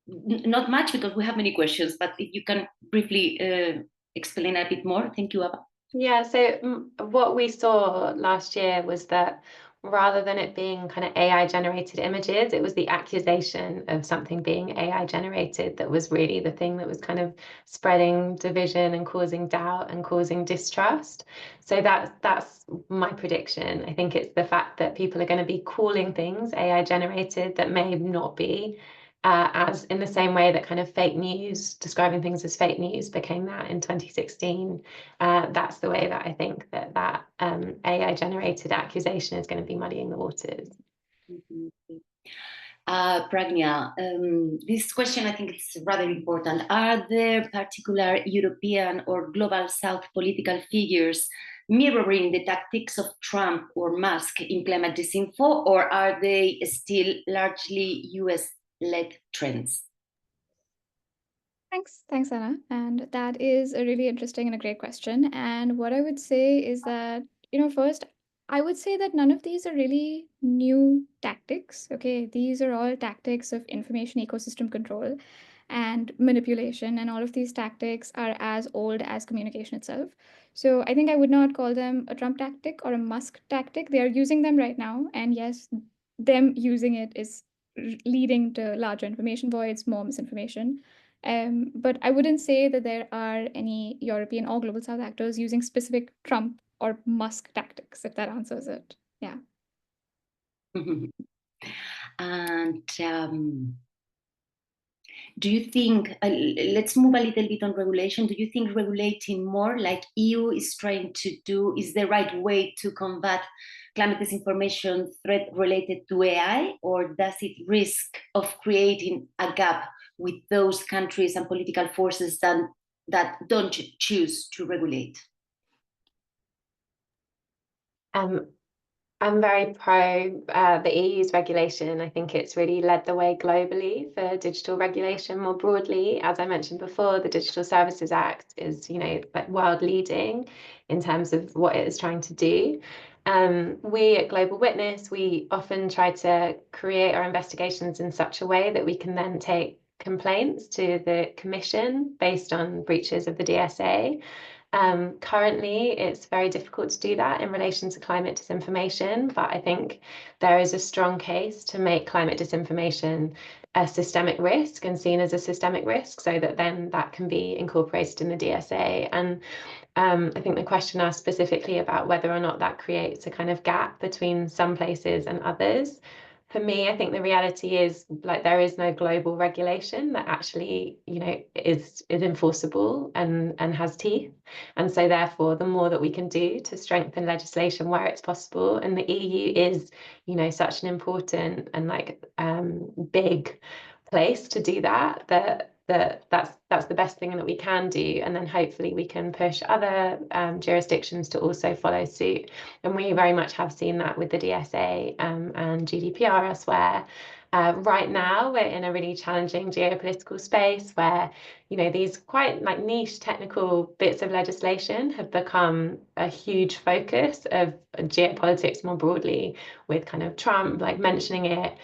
Not much, because we have many questions, but if you can briefly explain a bit more. Thank you, Ava. Yeah, so what we saw last year was that rather than it being kind of AI generated images, it was the accusation of something being AI generated that was really the thing that was kind of spreading division and causing doubt and causing distrust. So that's my prediction. I think it's the fact that people are going to be calling things AI generated that may not be. As in the same way that kind of fake news, describing things as fake news became that in 2016. That's the way that I think that AI generated accusation is going to be muddying the waters. Pragnya, this question, I think it's rather important. Are there particular European or global South political figures mirroring the tactics of Trump or Musk in climate disinfo, or are they still largely US-led trends? Thanks, Anna. And that is a really interesting and a great question. And what I would say is that, first, I would say that none of these are really new tactics. Okay. These are all tactics of information ecosystem control and manipulation. And all of these tactics are as old as communication itself. So I think I would not call them a Trump tactic or a Musk tactic. They are using them right now. And yes, them using it is leading to larger information voids, more misinformation. But I wouldn't say that there are any European or global South actors using specific Trump or Musk tactics, if that answers it. Yeah. And do you think, let's move a little bit on regulation. Do you think regulating more like EU is trying to do is the right way to combat climate disinformation threat related to AI, or does it risk of creating a gap with those countries and political forces that don't choose to regulate? I'm very pro the EU's regulation. I think it's really led the way globally for digital regulation more broadly. As I mentioned before, the Digital Services Act is, like world leading in terms of what it is trying to do. We at Global Witness, we often try to create our investigations in such a way that we can then take complaints to the Commission based on breaches of the DSA. Currently, it's very difficult to do that in relation to climate disinformation, but I think there is a strong case to make climate disinformation a systemic risk and seen as a systemic risk, so that then that can be incorporated in the DSA. And I think the question asked specifically about whether or not that creates a kind of gap between some places and others. for me, I think the reality is like there is no global regulation that actually, you know, is enforceable and has teeth. And so therefore, the more that we can do to strengthen legislation where it's possible, and the EU is, you know, such an important and like big place to do that, that's the best thing that we can do, and then hopefully we can push other jurisdictions to also follow suit. And we very much have seen that with the DSA and GDPR elsewhere. Right now, we're in a really challenging geopolitical space where, you know, these quite like niche technical bits of legislation have become a huge focus of geopolitics more broadly, with kind of Trump like mentioning it.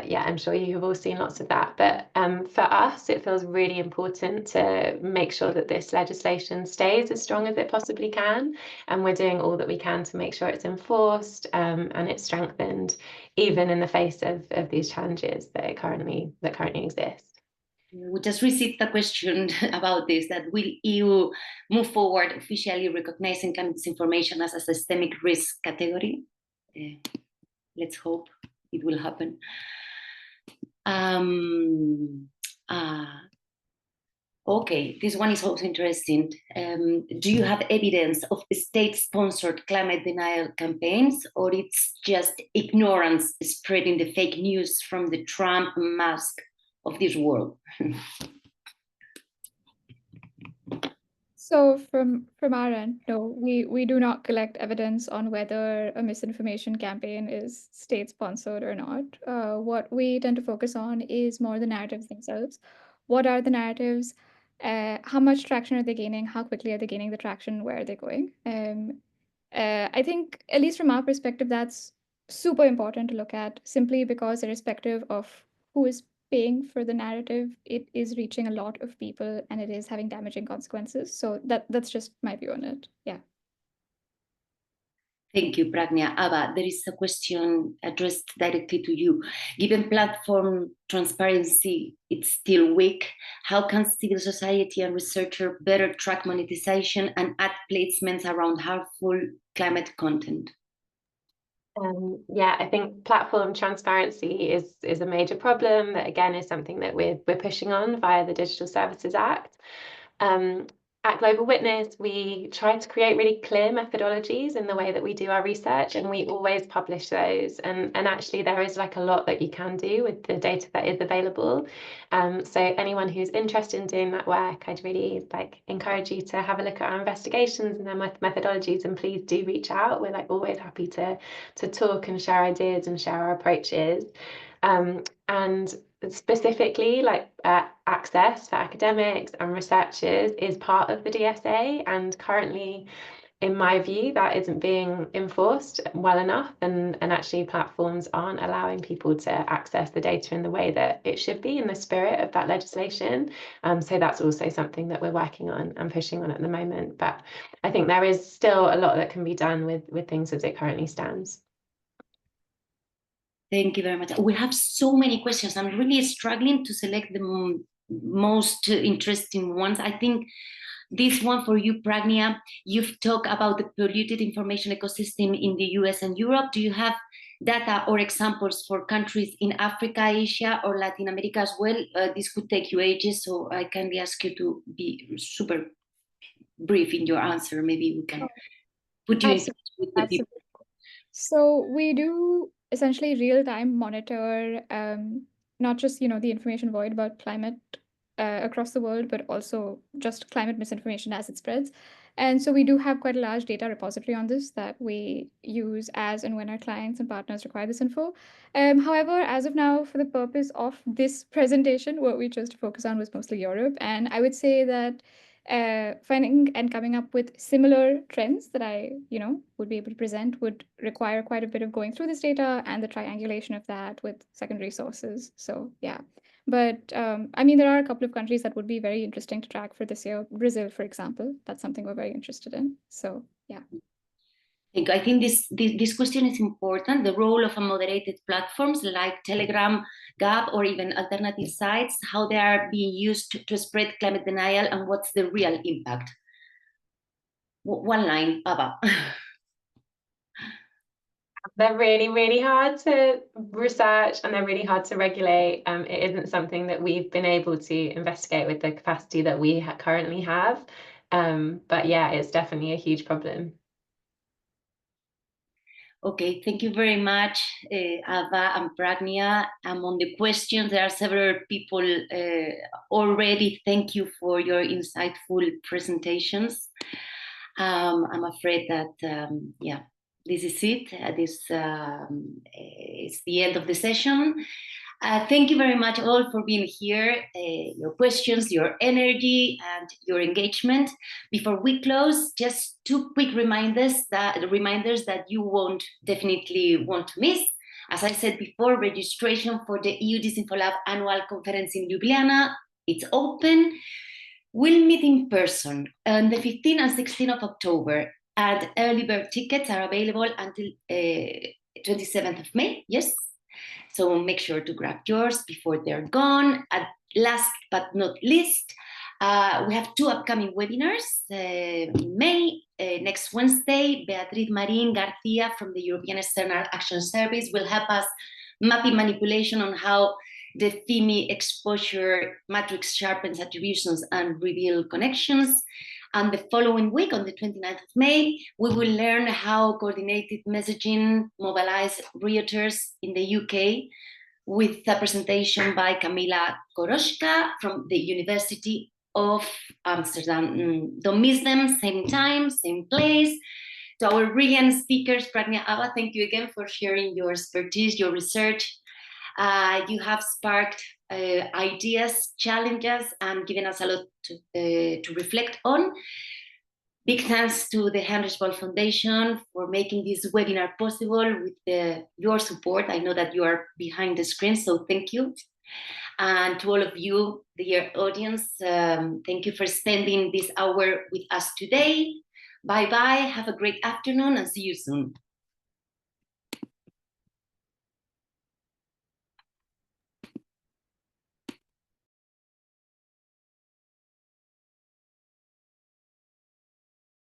Yeah, I'm sure you have all seen lots of that. But for us, it feels really important to make sure that this legislation stays as strong as it possibly can. And we're doing all that we can to make sure it's enforced and it's strengthened, even in the face of these challenges that currently exist. We just received a question about this, that will EU move forward officially recognizing climate disinformation as a systemic risk category? Let's hope it will happen. Okay, this one is also interesting. Do you have evidence of state-sponsored climate denial campaigns, or it's just ignorance spreading the fake news from the Trump and Musk of this world? So from our end, no, we do not collect evidence on whether a misinformation campaign is state-sponsored or not. What we tend to focus on is more the narratives themselves. What are the narratives? How much traction are they gaining? How quickly are they gaining the traction? Where are they going? I think, at least from our perspective, that's super important to look at, simply because irrespective of who is paying for the narrative, it is reaching a lot of people and it is having damaging consequences. So that's just my view on it. Yeah. Thank you, Pragnya. Ava, there is a question addressed directly to you. Given platform transparency, it's still weak, how can civil society and researchers better track monetization and ad placements around harmful climate content? Yeah, I think platform transparency is a major problem that, again, is something that we're pushing on via the Digital Services Act. At Global Witness, we try to create really clear methodologies in the way that we do our research, and we always publish those. And actually, there is like a lot that you can do with the data that is available. So anyone who's interested in doing that work, I'd really like encourage you to have a look at our investigations and their methodologies, and please do reach out. We're like always happy to talk and share ideas and share our approaches. And specifically, like access for academics and researchers is part of the DSA, and currently, in my view, that isn't being enforced well enough, and actually platforms aren't allowing people to access the data in the way that it should be in the spirit of that legislation. So that's also something that we're working on and pushing on at the moment. But I think there is still a lot that can be done with things as it currently stands. Thank you very much. We have so many questions. I'm really struggling to select the most interesting ones. I think this one for you, Pragnya, you've talked about the polluted information ecosystem in the US and Europe. Do you have data or examples for countries in Africa, Asia, or Latin America as well? This could take you ages, so I kindly ask you to be super brief in your answer. Maybe we can put you in touch with the people. So we do essentially real-time monitor not just the information void about climate across the world, but also just climate misinformation as it spreads. And so we do have quite a large data repository on this that we use as and when our clients and partners require this info. However, as of now, for the purpose of this presentation, what we chose to focus on was mostly Europe. And I would say that finding and coming up with similar trends that I, would be able to present would require quite a bit of going through this data and the triangulation of that with secondary sources. So yeah. But I mean, there are a couple of countries that would be very interesting to track for this year. Brazil, for example, that's something we're very interested in. So yeah. I think this question is important. The role of moderated platforms like Telegram, Gab, or even alternative sites, how they are being used to spread climate denial, and what's the real impact. One line, Ava. They're really, really hard to research and they're really hard to regulate. It isn't something that we've been able to investigate with the capacity that we currently have. But yeah, it's definitely a huge problem. Okay, thank you very much, Ava and Pragnia. Among the questions, there are several people already. Thank you for your insightful presentations. I'm afraid that, yeah, this is it. This is the end of the session. Thank you very much all for being here, your questions, your energy, and your engagement. Before we close, just two quick reminders that you won't definitely want to miss. As I said before, registration for the EU Disinfo Lab annual conference in Ljubljana, it's open. We'll meet in person on the 15th and 16th of October, and early bird tickets are available until 27th of May, yes? So make sure to grab yours before they're gone. And last but not least, we have two upcoming webinars in May. Next Wednesday, Beatriz Marín Garcia from the European External Action Service will help us mapping manipulation on how the FIMI exposure matrix sharpens attributions and reveal connections. And the following week, on the 29th of May, we will learn how coordinated messaging mobilized realtors in the UK with a presentation by Kamila Koroshka from the University of Amsterdam. Don't miss them, same time, same place. To our brilliant speakers, Pragnia, Ava, thank you again for sharing your expertise, your research. You have sparked ideas, challenges, and given us a lot to reflect on. Big thanks to the Heinrich Böll Foundation for making this webinar possible with your support. I know that you are behind the screen, so thank you. And to all of you, dear audience, thank you for spending this hour with us today. Bye-bye, have a great afternoon, and see you soon.